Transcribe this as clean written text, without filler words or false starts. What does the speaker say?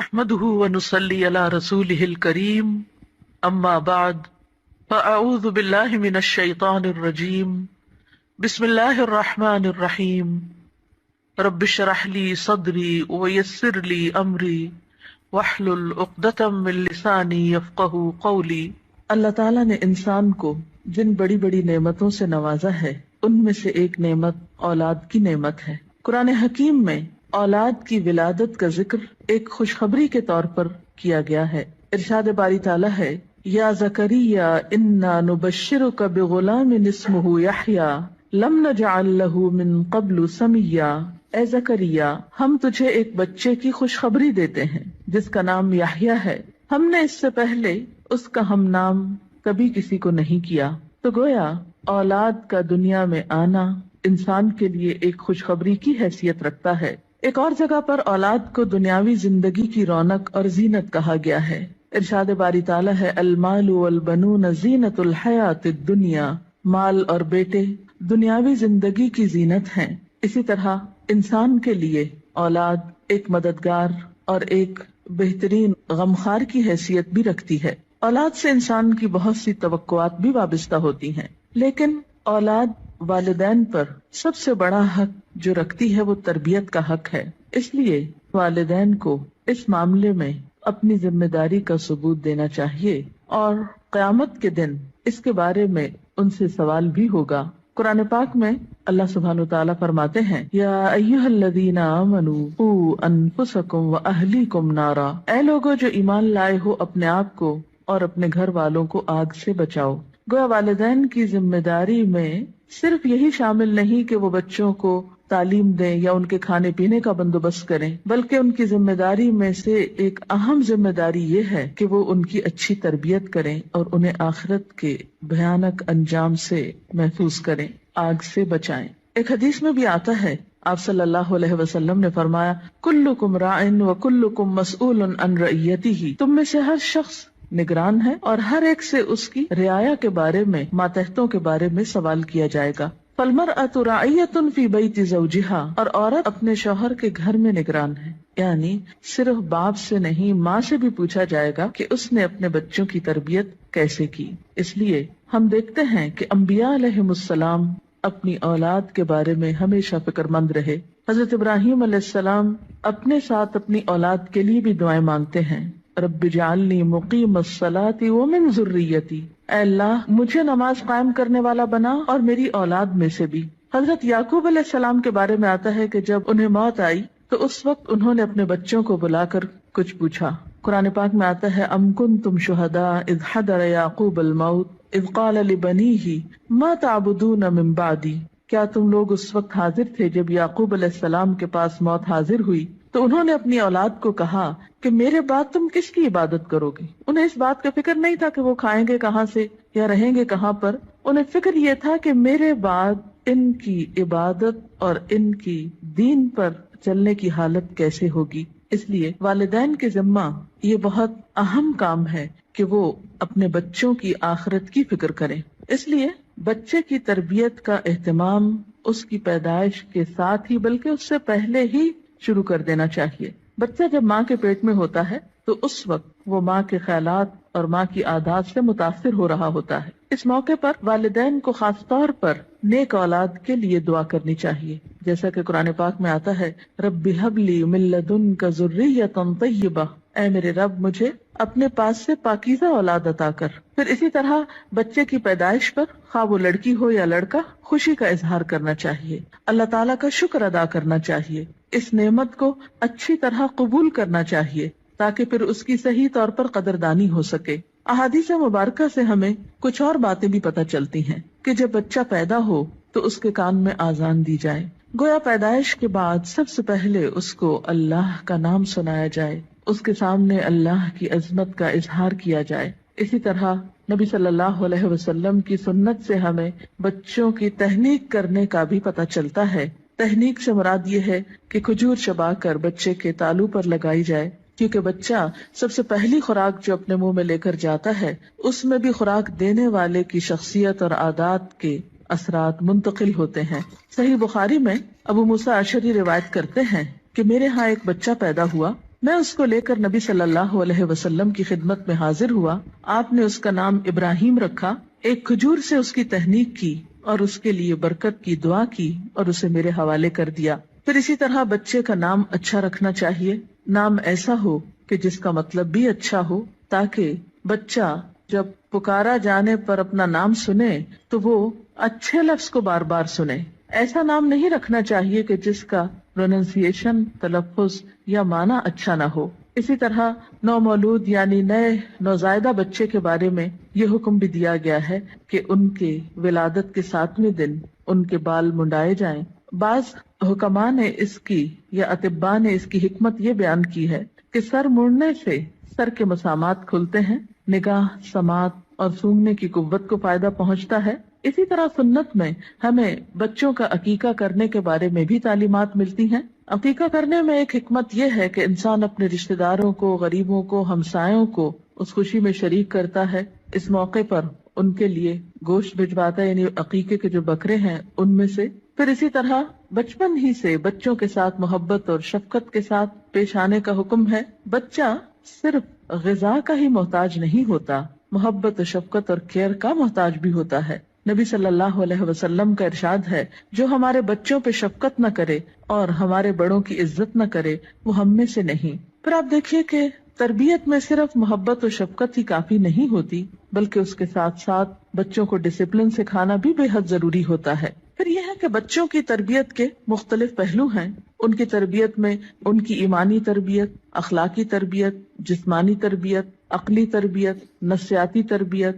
احمده ونصلي على رسوله الكريم اما بعد فاعوذ بالله من الشيطان الرجيم بسم الله الرحمن الرحيم رب اشرح لي صدري ويسر لي امري واحلل عقدة من لساني يفقهوا قولي۔ اللہ تعالیٰ نے انسان کو جن بڑی بڑی نعمتوں سے نوازا ہے ان میں سے ایک نعمت اولاد کی نعمت ہے۔ قرآن حکیم میں اولاد کی ولادت کا ذکر ایک خوشخبری کے طور پر کیا گیا ہے۔ ارشاد باری تعالیٰ ہے، یا زکریا انا نبشرک بغلام اسمہ یحییٰ لم نجعل لہ من قبل سمیا۔ اے زکریا، ہم تجھے ایک بچے کی خوشخبری دیتے ہیں جس کا نام یحییٰ ہے، ہم نے اس سے پہلے اس کا ہم نام کبھی کسی کو نہیں کیا۔ تو گویا اولاد کا دنیا میں آنا انسان کے لیے ایک خوشخبری کی حیثیت رکھتا ہے۔ ایک اور جگہ پر اولاد کو دنیاوی زندگی کی رونق اور زینت کہا گیا ہے۔ ارشاد باری تعالیٰ ہے، المال والبنون زینت الحیات الدنیا، مال اور بیٹے دنیاوی زندگی کی زینت ہیں۔ اسی طرح انسان کے لیے اولاد ایک مددگار اور ایک بہترین غمخوار کی حیثیت بھی رکھتی ہے۔ اولاد سے انسان کی بہت سی توقعات بھی وابستہ ہوتی ہیں، لیکن اولاد والدین پر سب سے بڑا حق جو رکھتی ہے وہ تربیت کا حق ہے۔ اس لیے والدین کو اس معاملے میں اپنی ذمہ داری کا ثبوت دینا چاہیے، اور قیامت کے دن اس کے بارے میں ان سے سوال بھی ہوگا۔ قرآن پاک میں اللہ سبحانہ وتعالیٰ فرماتے ہیں، یا ایھا الذین آمنوا قوا انفسکم واہلیکم نارا، اے لوگو جو ایمان لائے ہو اپنے آپ کو اور اپنے گھر والوں کو آگ سے بچاؤ۔ گویا والدین کی ذمہ داری میں صرف یہی شامل نہیں کہ وہ بچوں کو تعلیم دیں یا ان کے کھانے پینے کا بندوبست کریں، بلکہ ان کی ذمہ داری میں سے ایک اہم ذمہ داری یہ ہے کہ وہ ان کی اچھی تربیت کریں اور انہیں آخرت کے بھیانک انجام سے محفوظ کریں، آگ سے بچائیں۔ ایک حدیث میں بھی آتا ہے، آپ صلی اللہ علیہ وسلم نے فرمایا، کلکم راع وکلکم مسئول عن رعیتہ، تم میں سے ہر شخص نگران ہے اور ہر ایک سے اس کی رعایا کے بارے میں، ماتحتوں کے بارے میں سوال کیا جائے گا۔ فالمرأۃ راعیۃ فی بیت زوجہا، اور عورت اپنے شوہر کے گھر میں نگران ہے، یعنی صرف باپ سے نہیں ماں سے بھی پوچھا جائے گا کہ اس نے اپنے بچوں کی تربیت کیسے کی۔ اس لیے ہم دیکھتے ہیں کہ انبیاء علیہم السلام اپنی اولاد کے بارے میں ہمیشہ فکر مند رہے۔ حضرت ابراہیم علیہ السلام اپنے ساتھ اپنی اولاد کے لیے بھی دعائیں مانگتے ہیں، رب اجعلنی مقیم الصلاۃ ومن ذریتی، اے اللہ مجھے نماز قائم کرنے والا بنا اور میری اولاد میں سے بھی۔ حضرت یعقوب علیہ السلام کے بارے میں آتا ہے کہ جب انہیں موت آئی تو اس وقت انہوں نے اپنے بچوں کو بلا کر کچھ پوچھا۔ قرآن پاک میں آتا ہے، ام کنتم شہداء اذ حضر یعقوب الموت اذ قال لبنیہ ما تعبدون من بعدی، کیا تم لوگ اس وقت حاضر تھے جب یعقوب علیہ السلام کے پاس موت حاضر ہوئی تو انہوں نے اپنی اولاد کو کہا کہ میرے بعد تم کس کی عبادت کرو گے؟ انہیں اس بات کا فکر نہیں تھا کہ وہ کھائیں گے کہاں سے یا رہیں گے کہاں پر، انہیں فکر یہ تھا کہ میرے بعد ان کی عبادت اور ان کی دین پر چلنے کی حالت کیسے ہوگی۔ اس لیے والدین کے ذمہ یہ بہت اہم کام ہے کہ وہ اپنے بچوں کی آخرت کی فکر کریں۔ اس لیے بچے کی تربیت کا اہتمام اس کی پیدائش کے ساتھ ہی بلکہ اس سے پہلے ہی شروع کر دینا چاہیے۔ بچہ جب ماں کے پیٹ میں ہوتا ہے تو اس وقت وہ ماں کے خیالات اور ماں کی عادات سے متاثر ہو رہا ہوتا ہے۔ اس موقع پر والدین کو خاص طور پر نیک اولاد کے لیے دعا کرنی چاہیے، جیسا کہ قرآن پاک میں آتا ہے، رب ہب لی من لدنک ذریۃ طیبہ، اے میرے رب مجھے اپنے پاس سے پاکیزہ اولاد عطا کر۔ پھر اسی طرح بچے کی پیدائش پر، خواہ وہ لڑکی ہو یا لڑکا، خوشی کا اظہار کرنا چاہیے، اللہ تعالیٰ کا شکر ادا کرنا چاہیے، اس نعمت کو اچھی طرح قبول کرنا چاہیے تاکہ پھر اس کی صحیح طور پر قدردانی ہو سکے۔ احادیث مبارکہ سے ہمیں کچھ اور باتیں بھی پتہ چلتی ہیں کہ جب بچہ پیدا ہو تو اس کے کان میں آذان دی جائے، گویا پیدائش کے بعد سب سے پہلے اس کو اللہ کا نام سنایا جائے، اس کے سامنے اللہ کی عظمت کا اظہار کیا جائے۔ اسی طرح نبی صلی اللہ علیہ وسلم کی سنت سے ہمیں بچوں کی تہنیک کرنے کا بھی پتہ چلتا ہے۔ تہنیک سے مراد یہ ہے کہ کھجور چبا کر بچے کے تالو پر لگائی جائے، کیونکہ بچہ سب سے پہلی خوراک جو اپنے منہ میں لے کر جاتا ہے اس میں بھی خوراک دینے والے کی شخصیت اور عادات کے اثرات منتقل ہوتے ہیں۔ صحیح بخاری میں ابو موسیٰ اشعری روایت کرتے ہیں کہ میرے ہاں ایک بچہ پیدا ہوا میں اس کو لے کر نبی صلی اللہ علیہ وسلم کی خدمت میں حاضر ہوا. آپ نے اس کا نام ابراہیم رکھا. ایک کھجور سے اس کی تہنیک کی اور اس کے لیے برکت کی دعا کی اور اسے میرے حوالے کر دیا. پھر اسی طرح بچے کا نام اچھا رکھنا چاہیے. نام ایسا ہو کہ جس کا مطلب بھی اچھا ہو، تاکہ بچہ جب پکارا جانے پر اپنا نام سنے تو وہ اچھے لفظ کو بار بار سنے. ایسا نام نہیں رکھنا چاہیے کہ جس کا پروننسیشن، تلفظ یا معنی اچھا نہ ہو. اسی طرح نومولود یعنی نئے نوزائیدہ بچے کے بارے میں یہ حکم بھی دیا گیا ہے کہ ان کے ولادت کے 7ویں دن ان کے بال منڈائے جائیں. بعض حکماء نے اس کی یا اطباء نے اس کی حکمت یہ بیان کی ہے کہ سر مڑنے سے سر کے مسامات کھلتے ہیں، نگاہ، سماعت اور سونگنے کی قوت کو فائدہ پہنچتا ہے. اسی طرح سنت میں ہمیں بچوں کا عقیقہ کرنے کے بارے میں بھی تعلیمات ملتی ہیں. عقیقہ کرنے میں ایک حکمت یہ ہے کہ انسان اپنے رشتہ داروں کو، غریبوں کو، ہمسایوں کو اس خوشی میں شریک کرتا ہے. اس موقع پر ان کے لیے گوشت بھجواتا ہے، یعنی عقیقے کے جو بکرے ہیں ان میں سے. پھر اسی طرح بچپن ہی سے بچوں کے ساتھ محبت اور شفقت کے ساتھ پیش آنے کا حکم ہے. بچہ صرف غذا کا ہی محتاج نہیں ہوتا، محبت و شفقت اور کیئر کا محتاج بھی ہوتا ہے. نبی صلی اللہ علیہ وسلم کا ارشاد ہے، جو ہمارے بچوں پہ شفقت نہ کرے اور ہمارے بڑوں کی عزت نہ کرے وہ ہم میں سے نہیں. پھر آپ دیکھیے کہ تربیت میں صرف محبت و شفقت ہی کافی نہیں ہوتی، بلکہ اس کے ساتھ ساتھ بچوں کو ڈسپلن سکھانا بھی بے حد ضروری ہوتا ہے. پھر یہ ہے کہ بچوں کی تربیت کے مختلف پہلو ہیں. ان کی تربیت میں ان کی ایمانی تربیت، اخلاقی تربیت، جسمانی تربیت، عقلی تربیت، نفسیاتی تربیت،